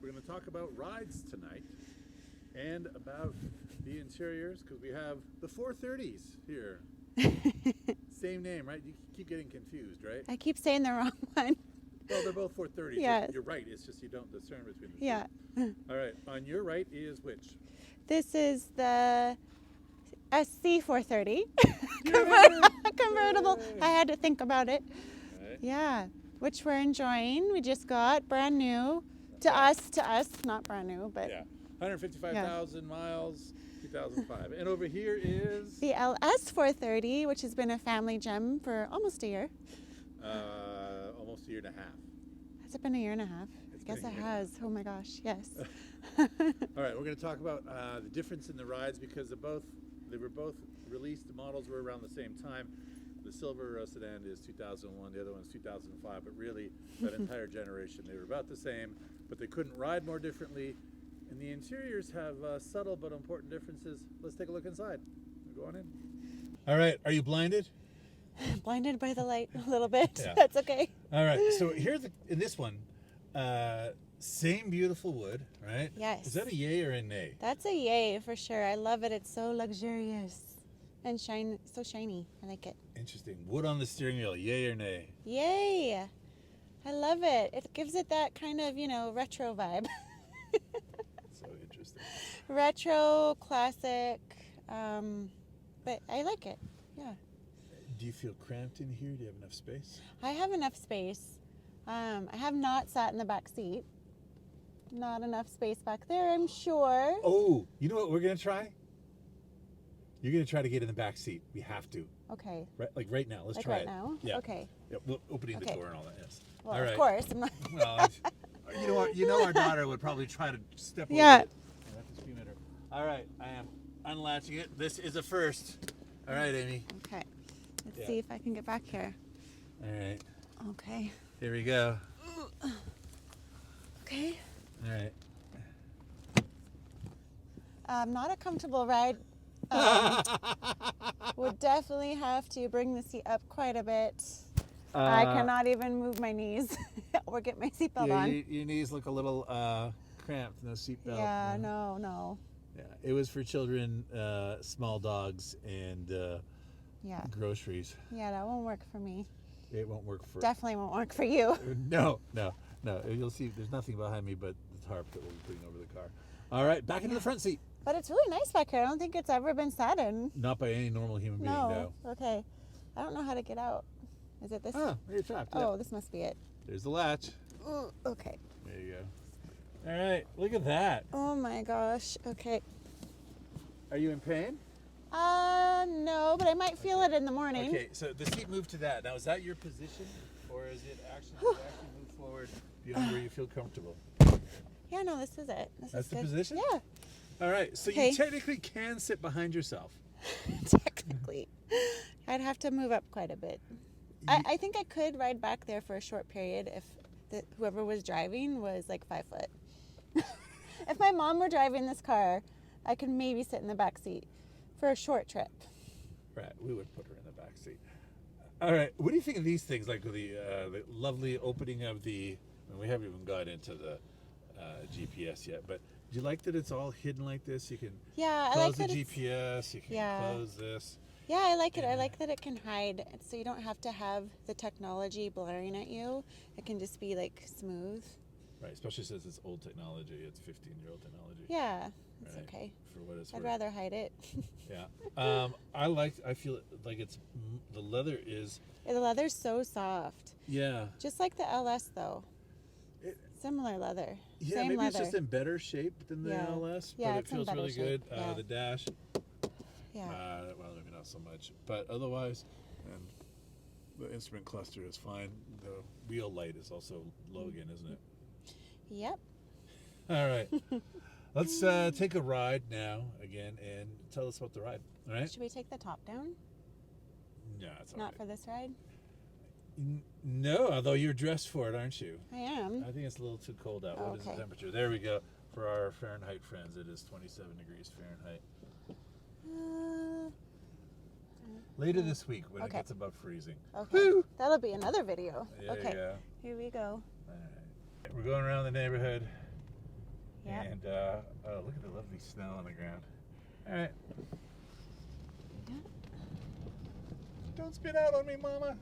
We're going to talk about rides tonight and about the interiors because we have the 430s here. Same name, right? You keep getting confused, right? I keep saying the wrong one. Well, they're both 430s. Yes. You're right. It's just you don't discern between the two. Yeah. All right. On your right is which? This is the SC430 convertible. Yay. I had to think about it. Right. Yeah, which we're enjoying. We just got brand new. To us, not brand new, but Yeah. 155,000 miles, 2005. And over here is the LS430, which has been a family gem for almost a year. almost a year and a half. Has it been a year and a half? It's I guess been a it year. has. Oh my gosh, yes. All right, we're going to talk about the difference in the rides because they were both released. The models were around the same time. The silver sedan is 2001, the other one's 2005, but really that entire generation, they were about the same, but they couldn't ride more differently. And the interiors have subtle but important differences. Let's take a look inside. Go on in. All right, are you blinded? Blinded by the light a little bit. Yeah. That's okay. All right, so here's in this one, same beautiful wood, right? Yes. Is that a yay or a nay? That's a yay for sure. I love it. It's so luxurious and so shiny. I like it. Interesting. Wood on the steering wheel, yay or nay? Yay! I love it. It gives it that kind of, retro vibe. So interesting. Retro, classic, but I like it. Yeah. Do you feel cramped in here? Do you have enough space? I have enough space. I have not sat in the back seat. Not enough space back there, I'm sure. Oh, you know what we're going to try? You're going to try to get in the back seat. We have to. Okay. Right, like right now. Let's Like try right it. now? Yeah. Okay. Yeah, well, opening the Okay. door and all that, yes. Well, all right. of course. I'm not Well, you know what? You know our daughter would probably try to step Yeah. over it. I have to scream at her. All right, I am unlatching it. This is a first. All right, Amy. Okay. Let's Yeah. see if I can get back here. All right. Okay. Here we go. Okay. All right. Not a comfortable ride. Would definitely have to bring the seat up quite a bit. I cannot even move my knees or get my seatbelt Yeah, on. your knees look a little cramped. No seatbelt. Yeah, no. Yeah, it was for children, small dogs, and Yeah. groceries. Yeah, that won't work for me. It won't work for. Definitely won't work for you. No. You'll see. There's nothing behind me but the tarp that we'll be putting over the car. All right, back into the front seat. But it's really nice back here. I don't think it's ever been sat in. Not by any normal human being. No. Okay. I don't know how to get out. Is it this? Oh, you're trapped. Oh, Yeah. this must be it. There's the latch. Ooh, okay. There you go. All right, look at that. Oh my gosh. Okay. Are you in pain? No, but I might feel it in the morning. Okay, so the seat moved to that. Now, is that your position, or is it actually move forward beyond where you feel comfortable? Yeah, no, this is it. This That's is the good. position? Yeah. All right, so Okay. you technically can sit behind yourself. Technically. I'd have to move up quite a bit. I think I could ride back there for a short period if whoever was driving was like 5 foot. If my mom were driving this car, I could maybe sit in the back seat for a short trip. Right, we would put her in the back seat. All right, what do you think of these things, like the lovely opening of the? And we haven't even got into the GPS yet, but do you like that it's all hidden like this? You can Yeah, I close like the that it's, GPS. You can Yeah. close this. yeah, I like it. I Yeah. like that it can hide, so you don't have to have the technology blaring at you. It can just be like smooth. Right, especially since it's old technology. It's 15-year-old technology. Yeah, it's Right. okay. For what it's I'd worth. rather hide it. Yeah. I feel like it's the leather is. The leather's so soft. Yeah. Just like the LS though. It- Similar leather. Yeah, Same maybe leather. it's just in better shape than the Yeah. LS, Yeah, but it it's in feels better really shape. good. Yeah. The dash, Yeah. well, maybe not so much, but otherwise, and the instrument cluster is fine. The wheel light is also low again, isn't it? Yep. All right, let's take a ride now again and tell us about the ride. All right? Should we take the top down? No, it's all Not right. for this ride? No, although you're dressed for it, aren't you? I am. I think it's a little too cold out. What is the Okay. temperature? There we go. For our Fahrenheit friends, it is 27 degrees Fahrenheit. Uh, Later this week when it Okay. gets above freezing. okay. Woo! That'll be another video. There okay. you go. Here we go. All right. We're going around the neighborhood. Yeah. And oh, look at the lovely snow on the ground. All right. Yeah. Don't spit out on me, Mama.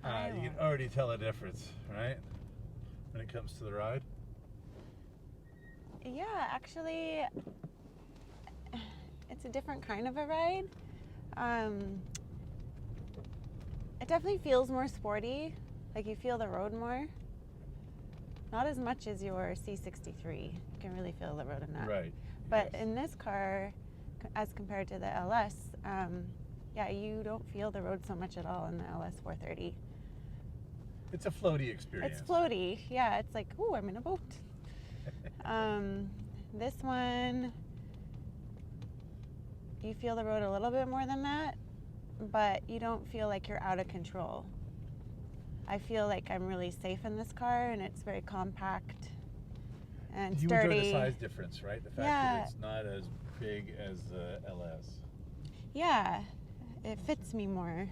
I You can won't. already tell a difference, right? When it comes to the ride. Yeah, actually, it's a different kind of a ride. It definitely feels more sporty, like you feel the road more. Not as much as your C63. You can really feel the road in that. Right. But yes. in this car, as compared to the LS, yeah, you don't feel the road so much at all in the LS430. It's a floaty experience. It's floaty. Yeah, it's like, ooh, I'm in a boat. This one, you feel the road a little bit more than that, but you don't feel like you're out of control. I feel like I'm really safe in this car, and it's very compact and You sturdy. enjoy the size difference, right? The fact that it's not as big as the LS. Yeah, it fits me more.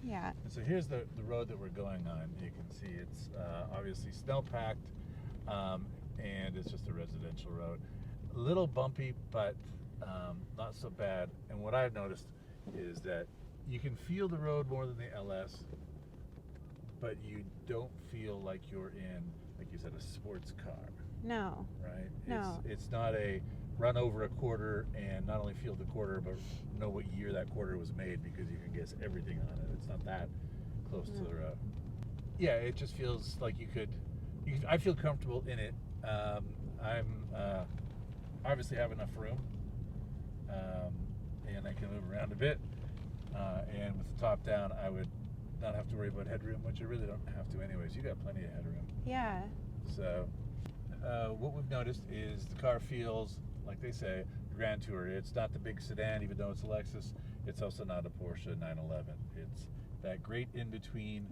Yeah. And so here's the road that we're going on. You can see it's obviously snow-packed, and it's just a residential road. A little bumpy, but not so bad. And what I've noticed is that you can feel the road more than the LS, but you don't feel like you're in, like you said, a sports car. No. Right? No. It's not a run over a quarter and not only feel the quarter, but know what year that quarter was made, because you can guess everything on it. It's not that close to the road. Yeah, it just feels like you could I feel comfortable in it. I'm obviously have enough room, and I can move around a bit. And with the top down, I would not have to worry about headroom, which I really don't have to anyways. You got plenty of headroom. Yeah. So what we've noticed is the car feels, like they say, Grand Tourer. It's not the big sedan, even though it's a Lexus. It's also not a Porsche 911. It's that great in-between,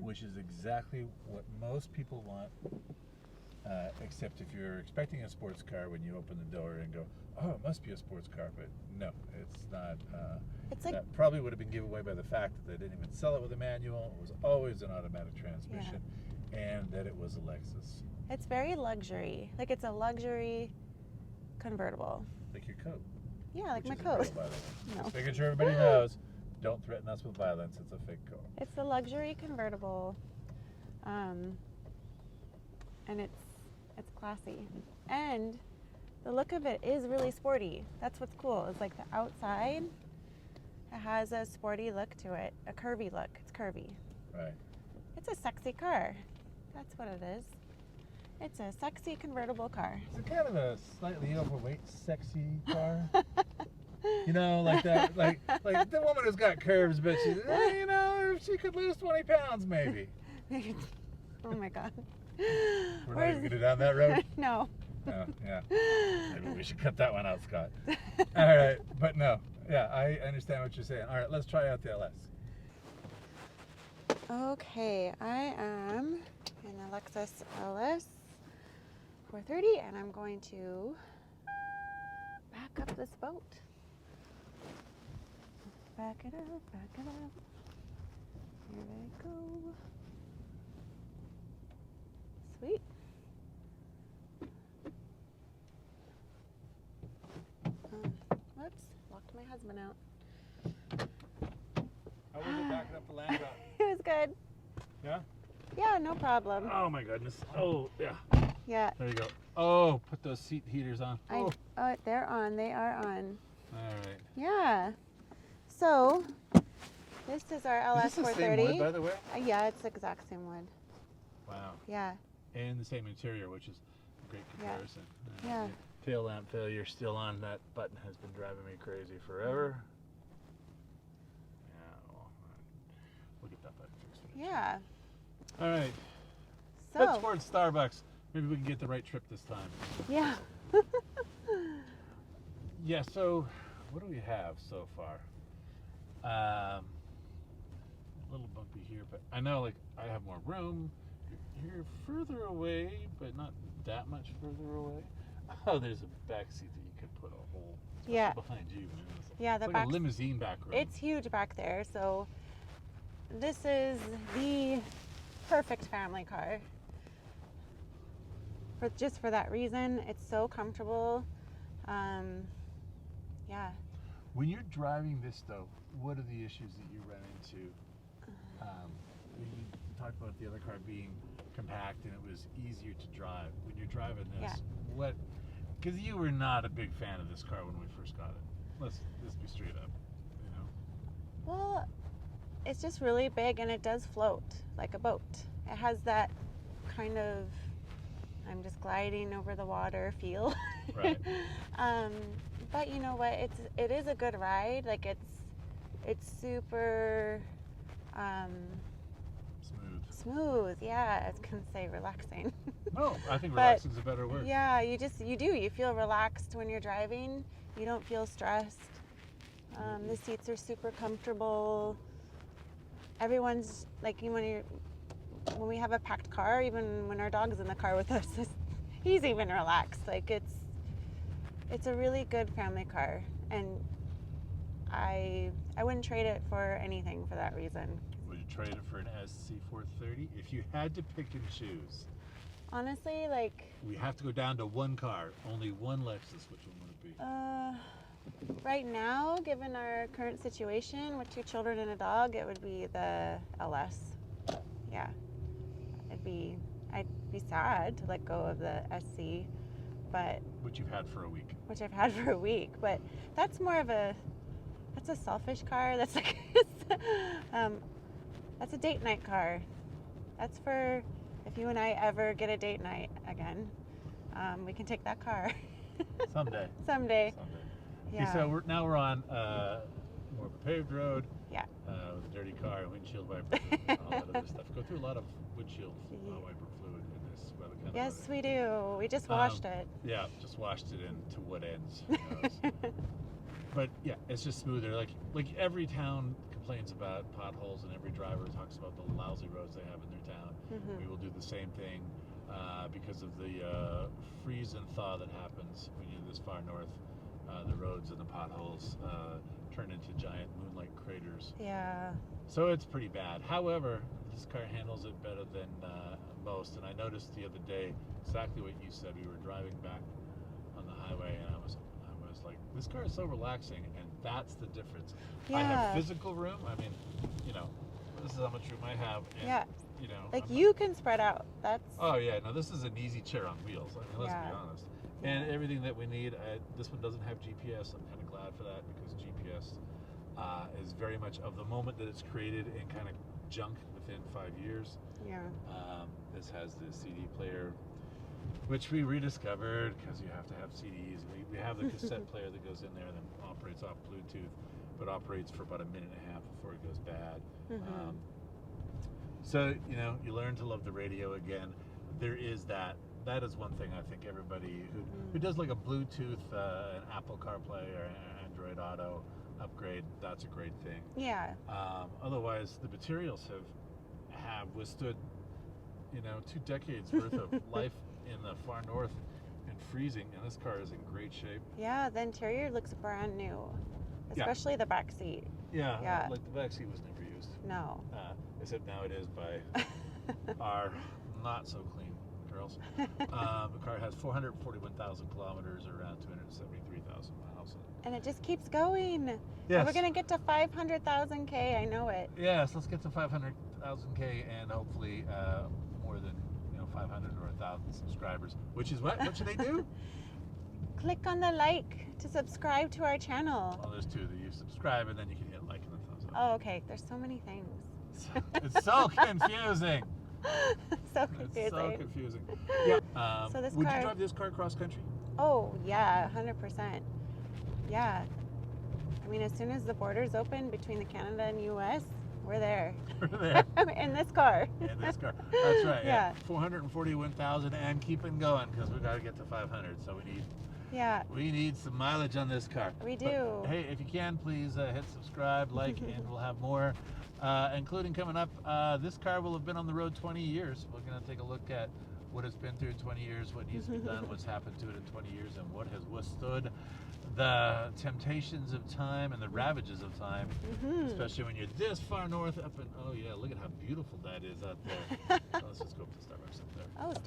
which is exactly what most people want, except if you're expecting a sports car, when you open the door and go, oh, it must be a sports car, but no, it's not. It's like, that probably would have been given away by the fact that they didn't even sell it with a manual. It was always an automatic transmission, and that it was a Lexus. it's very luxury. Like, it's a luxury convertible. Like your coat. Yeah, like Which my isn't coat. real, by the way. No. Just making sure everybody knows. Don't threaten us with violence. It's a fake coat. It's a luxury convertible, and it's classy, and the look of it is really sporty. That's what's cool. It's like the outside, it has a sporty look to it, a curvy look. It's curvy. Right. It's a sexy car. That's what it is. It's a sexy convertible car. It's kind of a slightly overweight, sexy car. You know, like that, like the woman who's got curves, but she's, you know, if she could lose 20 pounds, maybe. Oh my God. We're not even going to down that road. No. Oh, yeah. Maybe we should cut that one out, Scott. All right, but no, yeah, I understand what you're saying. All right, let's try out the LS. Okay, I am in the Lexus LS430, and I'm going to back up this boat. Back it up, back it up. Here we go. Sweet. Whoops, locked my husband out. How was it backing up the land drop? It was good. Yeah? Yeah, no problem. Oh my goodness. Oh, yeah. Yeah. There you go. Oh, put those seat heaters on. Oh. They're on. They are on. All right. Yeah. So, this is our LS430. Is this the same wood, by the way? Yeah, it's the exact same wood. Wow. Yeah. And the same interior, which is a great comparison. Yeah. Tail lamp failure still on. That button has been driving me crazy forever. Yeah, well, we'll get that button fixed. Yeah. All right. So. Head towards Starbucks. Maybe we can get the right trip this time. Yeah. Yeah, so what do we have so far? A little bumpy here, but I know, like, I have more room. You're further away, but not that much further away. Oh, there's a back seat that you could put a whole behind you. Man. Yeah, the it's like back. a limousine back row. It's huge back there, so this is the perfect family car. for that reason. It's so comfortable. Yeah. When you're driving this, though, what are the issues that you run into? You talked about the other car being compact and it was easier to drive. When you're driving this, what? Because you were not a big fan of this car when we first got it. Let's be straight up, you know. Well, it's just really big and it does float like a boat. It has that kind of I'm just gliding over the water feel. Right. But you know what? It is a good ride. Like it's super smooth. Yeah, I was gonna say relaxing. No, I think But, relaxing is a better word. Yeah, you feel relaxed when you're driving. You don't feel stressed. The seats are super comfortable. Everyone's like when we have a packed car, even when our dog's in the car with us, he's even relaxed. Like it's a really good family car, and I wouldn't trade it for anything for that reason. Would you trade it for an SC430? If you had to pick and choose. Honestly, like... We have to go down to one car, only one Lexus. Which one would it be? Right now, given our current situation with 2 children and a dog, it would be the LS. Yeah. I'd be sad to let go of the SC, but... Which you've had for a week. Which I've had for a week, but that's more of that's a selfish car. That's like, that's a date night car. That's for if you and I ever get a date night again, we can take that car. Someday. Someday. Yeah. Okay, so we're on more of a paved road. Yeah. With a dirty car, windshield wipers, and all that other stuff. Go through a lot of windshield wiper fluid in this weather kind of Yes, weather. we do. We just washed it. Yeah, just washed it into what ends. Who knows? But yeah, it's just smoother. Like every town complains about potholes, and every driver talks about the lousy roads they have in their town. Mm-hmm. We will do the same thing because of the freeze and thaw that happens when you're this far north. The roads and the potholes turn into giant moonlight craters. Yeah. So it's pretty bad. However, this car handles it better than most. And I noticed the other day exactly what you said. We were driving back on the highway, and I was like, this car is so relaxing, and that's the difference. Yeah. I have physical room. I mean, you know, this is how much room I have. And, Yeah. you know, Like you can spread out. That's... Oh yeah, no, this is an easy chair on wheels. I mean, let's be honest. And everything that we need, this one doesn't have GPS. I'm kind of glad for that because GPS is very much of the moment that it's created and kind of junk within 5 years. Yeah. This has the CD player, which we rediscovered because you have to have CDs. We have the cassette player that goes in there and then operates off Bluetooth, but operates for about a minute and a half before it goes bad. Mm-hmm. So, you know, you learn to love the radio again. There is that. That is one thing I think everybody who does like a Bluetooth, an Apple CarPlay or an Android Auto upgrade, that's a great thing. Yeah. Otherwise, the materials have withstood, you know, 2 decades worth of life in the far north and freezing, and this car is in great shape. Yeah, the interior looks brand new, especially the back seat. Yeah. Like the back seat was never used. No. Except now it is by our not so clean girls. The car has 441,000 kilometers, around 273,000 miles. And it just keeps going. Yes. And we're gonna get to 500,000 K. I know it. Yes, let's get to 500,000 K and hopefully more than 500 or 1,000 subscribers. Which is what? What should they do? Click on the like to subscribe to our channel. Well, there's 2 that you subscribe, and then you can hit like and the thumbs up. Oh, okay. There's so many things. It's so confusing. So confusing. It's so confusing. Yeah. So this would car... you drive this car cross country? Oh, yeah, 100%. Yeah. I mean, as soon as the borders open between the Canada and U.S., we're there. We're there. In this car. In this car. That's right. Yeah. 441,000 and keeping going because we got to get to 500. So we need some mileage on this car. We do. But, hey, if you can, please hit subscribe, like, and we'll have more, including coming up. This car will have been on the road 20 years. We're going to take a look at what it's been through in 20 years, what needs to be done, what's happened to it in 20 years, and what has withstood the temptations of time and the ravages of time, especially when you're this far north up in, oh yeah, look at how beautiful that is out there. Let's just go up to Starbucks up there. Oh, Starbucks.